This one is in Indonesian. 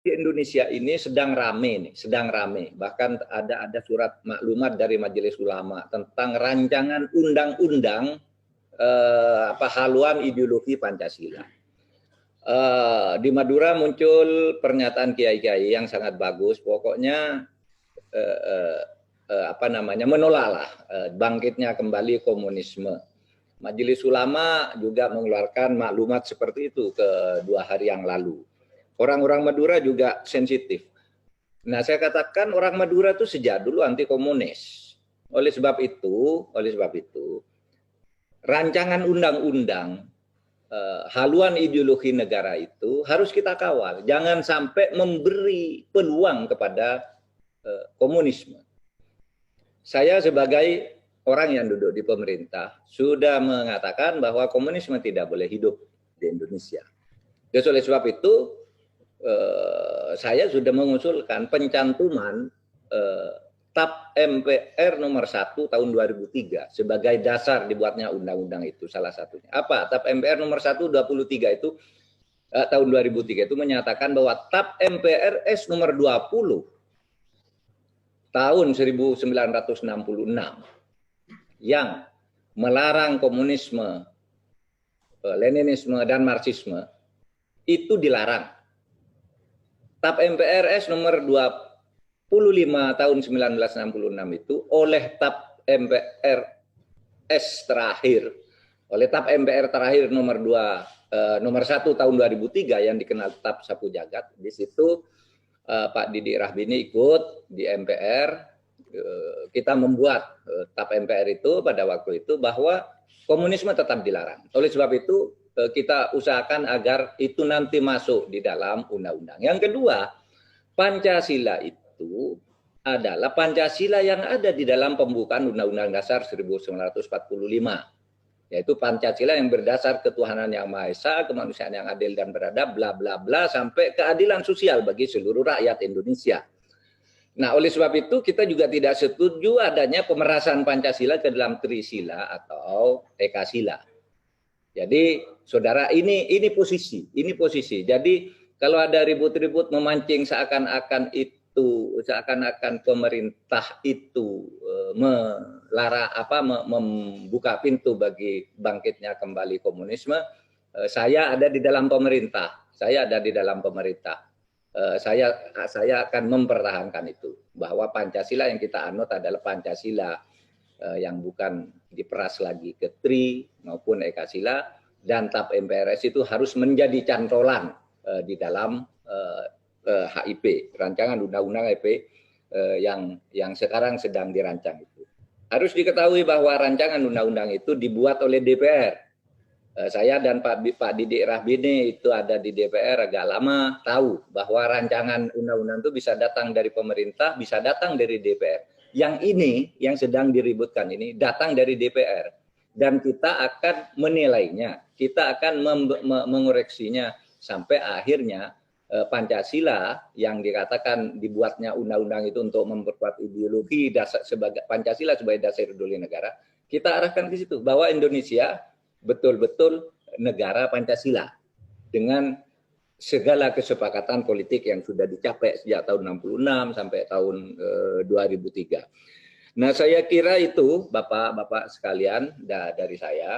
di Indonesia ini sedang rame nih, sedang rame. Bahkan ada surat maklumat dari Majelis Ulama tentang rancangan undang-undang haluan ideologi Pancasila. Di Madura muncul pernyataan kiai-kiai yang sangat bagus. Pokoknya menolaklah bangkitnya kembali komunisme. Majelis Ulama juga mengeluarkan maklumat seperti itu ke 2 hari yang lalu. Orang-orang Madura juga sensitif. Nah, saya katakan orang Madura itu sejak dulu anti komunis. Oleh sebab itu, rancangan undang-undang haluan ideologi negara itu harus kita kawal. Jangan sampai memberi peluang kepada komunisme. Saya sebagai orang yang duduk di pemerintah sudah mengatakan bahwa komunisme tidak boleh hidup di Indonesia. Jadi oleh sebab itu saya sudah mengusulkan pencantuman TAP MPR nomor 1 tahun 2003 sebagai dasar dibuatnya undang-undang itu, salah satunya. Apa? TAP MPR nomor 1 23 itu tahun 2003 itu menyatakan bahwa TAP MPRS nomor 20 tahun 1966 yang melarang komunisme, Leninisme dan Marxisme itu dilarang. TAP MPRS nomor 25 tahun 1966 itu oleh TAP MPRS terakhir, oleh TAP MPR terakhir nomor 1 tahun 2003 yang dikenal TAP Sapu Jagat. Di situ Pak Didik Rahbini ikut di MPR, kita membuat TAP MPR itu pada waktu itu bahwa komunisme tetap dilarang. Oleh sebab itu kita usahakan agar itu nanti masuk di dalam undang-undang. Yang kedua, Pancasila itu adalah Pancasila yang ada di dalam pembukaan Undang-Undang Dasar 1945. Yaitu Pancasila yang berdasar ketuhanan yang Maha Esa, kemanusiaan yang adil dan beradab, bla bla bla, sampai keadilan sosial bagi seluruh rakyat Indonesia. Nah, oleh sebab itu kita juga tidak setuju adanya pemerasan Pancasila ke dalam Trisila atau Ekasila. Jadi, saudara, ini posisi. Jadi, kalau ada ribut-ribut memancing seakan-akan pemerintah itu membuka pintu bagi bangkitnya kembali komunisme, saya ada di dalam pemerintah. Saya akan mempertahankan itu, bahwa Pancasila yang kita anut adalah Pancasila yang bukan diperas lagi ke Tri maupun Ekasila, dan TAP MPRS itu harus menjadi cantolan di dalam HIP, rancangan undang-undang HIP yang sekarang sedang dirancang itu. Harus diketahui bahwa rancangan undang-undang itu dibuat oleh DPR. Saya dan Pak Didik Rahbini itu ada di DPR agak lama, tahu bahwa rancangan undang-undang itu bisa datang dari pemerintah, bisa datang dari DPR. Yang ini, yang sedang diributkan ini, datang dari DPR. Dan kita akan menilainya, kita akan mengoreksinya sampai akhirnya Pancasila yang dikatakan dibuatnya undang-undang itu untuk memperkuat ideologi sebagai Pancasila sebagai dasar ideologi negara, kita arahkan ke situ bahwa Indonesia betul-betul negara Pancasila dengan segala kesepakatan politik yang sudah dicapai sejak tahun 66 sampai tahun 2003. Nah, saya kira itu Bapak-bapak sekalian dari saya.